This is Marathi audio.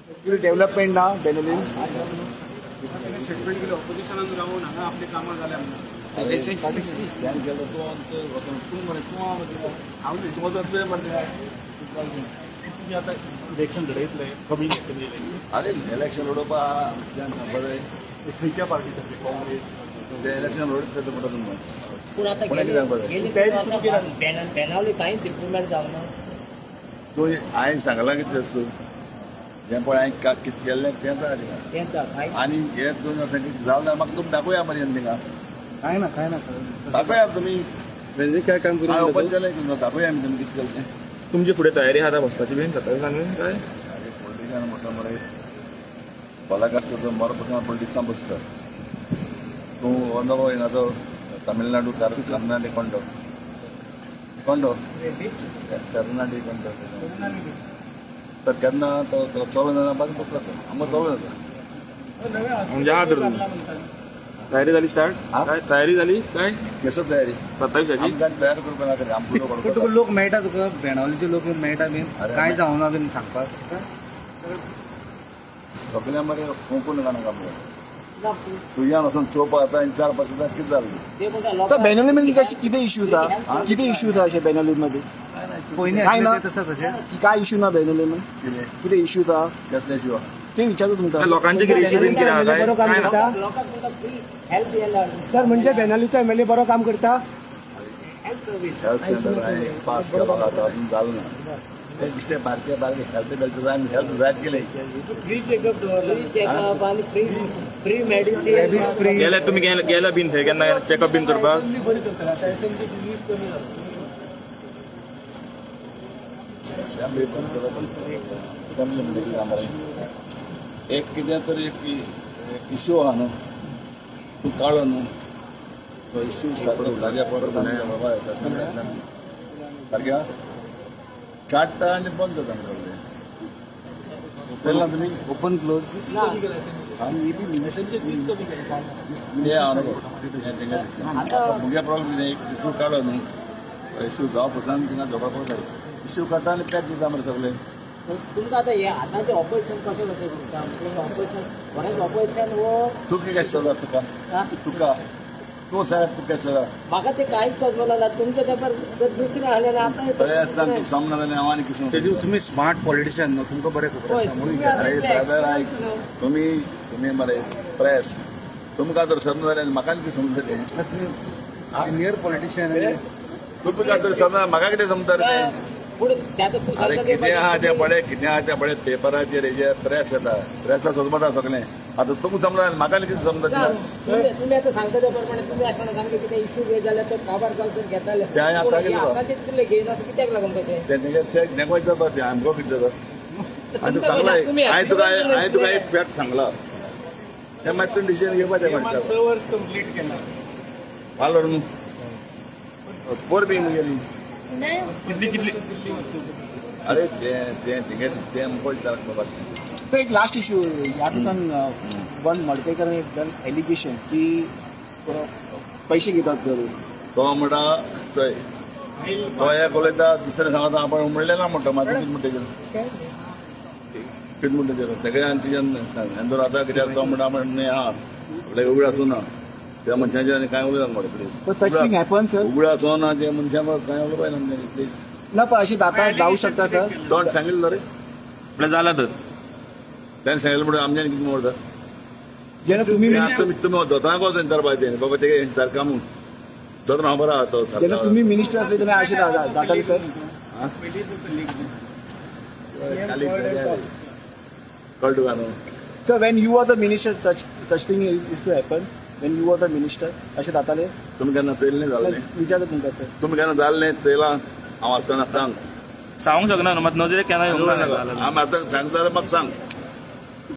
डेव्हलपमेंट ना बेनोलीन स्टेटमेंट केलं ऑपोजिशनान राहून हांगा आपली कामां जाल्या म्हणून इलेक्शन लढयतले कमी अरे इलेक्शन लढोवपा बरें खंयच्या पार्टीतर्फे काँग्रेस ते इलेक्शन लढत तें म्हणटा तुमी पूण आतां बेनावली कांयच इम्प्रुवमेंट जावना तूं हांवें सांगलां कितें तें जें पळय हांवें कितें केल्लें तें जाय थिंगा आनी हे 2 वर्सां कितें जालें ना म्हाका तुमी दाखोवया मरे थिंगा काय ना दाखोवया तुमी काय काम हांवें ओपन केलें दाखोवया आमी तुमी कितें केलें तुमची फुडें तयारी आहा बसपाची बीन 27 काय पॉलिटिकान म्हटलं मरे कलाकार तो मर पासून पॉलिटिक्सान बसता तूं अनुभव येना तो तमिळनाडू कर्नाटक कोंडो कर्नाटक कोंडो तर केन्ना तो चलो जाल्यार बाजू बसला तो आमकां चलो जाता म्हणजे आहा तर तुमी तयारी जाली स्टार्ट काय तयारी जाली काय केसो तयारी 27ची आमकां तयार करपा ना करे आमकां तुका लोक मेळटा तुका बेनावलीचे लोक मेळटा बीन काय जावना बीन सांगपाक सगळ्या मरे कोंकण गाणं कामले तुज्यान वचून चोवपा आतां 4-5 कितें जालें सर बेनोली मध्ये कशी कितें इश्यूज आहा कितें इश्यूज आहा अशें बेनोली मध्ये पयलीं काय ना तसं तशें काय इश्यू ना बेनोली मध्ये कितें इश्यूज आहा कसले शिवा ते विचारतो तुमकां लोकांचे कितें इश्यू बीन कितें आहा काय काय ना सर म्हणजे बेनालीचो एमएलए बरो काम करता हेल्थ सेंटर हांवें पास केला आतां अजून जालें ना ते दिसते भारतीय हेल्थ बेल्ट आमी हेल्थ जायत केले फ्री चेकअप आनी फ्री मेडिसिन गेल्या तुमी गेल्या बीन थंय केन्ना चेकअप बीन करपाक असेंब्ली बंद करप असेंब्ली म्हणजे कितें मरे एक कितें तरी एक इश्यू आहा न्हू तूं काळो न्हू तो इश्यू जाग्या परत बाबा येता सारक्या काडटा आनी बंद जाता सगळें पळयलां तुमी ओपन क्लोज हे अनुभव मुगे प्रॉब्लम कितें एक इश्यू काडो न्हू इश्यू जावप पासून थिंगा झोपाक जाय इश्यू काडटा आनी पॅक जाता मरे सगळें तुमकां आतां हे आतांचें ऑपरेशन कशें दिसता ऑपरेशन बरेंच ऑपरेशन वो तूं कितें सजा तुका तूं सांग तुका सजा म्हाका ते कांयच सजवना ना तुमचे पेपर जर दुसरे आले ना आतां सांग तुका सामना जालें हांव आनी कितें तुम्ही स्मार्ट पॉलिटिशियन न्हू तुमकां बरें खबर आसा म्हणून अरे ब्रदर आयक तुमी मरे प्रेस तुमकां जर समज जालें म्हाका कितें समजतलें सिनियर पॉलिटिशियन तुमकां जर समज म्हाका कितें समजता रे अरे कितें आहा तें पळय कितें आहा तें पळय पेपराचेर हेजेर प्रेस येता प्रेसा सोजमता सगळें आतां तुमकां समजा म्हाका कितें समजता तुमी आतां सांगता त्या प्रमाणे तुमी आतां सामकें कितें इश्यू घे जाल्यार तो काबार जावचो घेताले ते हांवें आतां केलें आतांचे तितले घेयना कित्याक लागून तशें ते नेगोय जाता तें आमकां कितें जाता हांवें सांगलां हांवें तुका एक फॅक्ट सांगला तें मागीर तुवें डिसिजन घेवपाचें म्हणटा 6 वर्स कंप्लीट केला वालोर न्हू पोर बी मुगेली कितली अरे तें मुखार बाबा तो एक लास्ट इश्यू ह्या दिसान वन मडकयकर डन एलिगेशन की पैसे घेतात धरून तो म्हणटा थंय तो एक उलयता दुसरें सांगता आपण म्हणलें ना म्हणटा मागीर कितें म्हणटा कितें म्हणटा तेगे आनी तुज्यान हेंदोर आतां कित्याक तो म्हणटा म्हणणे आहा उगडा आसूना त्या मनशांचेर आनी कांय उलयना म्हणटा प्लीज उगडा आसोना त्या मनशां कांय उलयना प्लीज ना पण अशी जाता जाऊ शकता सर दोन सांगिल्लो रे आपल्या जाला तर ताणें सांगिल्लें म्हणून आमच्यान कितें म्हणटा जेन्ना तुम्ही तुमी दोतोराक वचून तर बाय बाबा तेगे सारका म्हूण दोतोर हांव बरो आहा तो जेन्ना तुम्ही मिनिस्टर असले तेन्ना अशी जाताली सर कळ्ळें तुका न्हू sir when you are the minister such thing is to happen when you are the minister अशें जातालें तुमी केन्ना चयल्लें जाल्लें विचारता तुमकां सर तुमी केन्ना जाल्लें चयलां हांव आसतना सांग सांगूंक शकना न्हू मात नजरेक केन्ना येवंक ना आमी आतां सांगता जाल्यार म्हाका सांग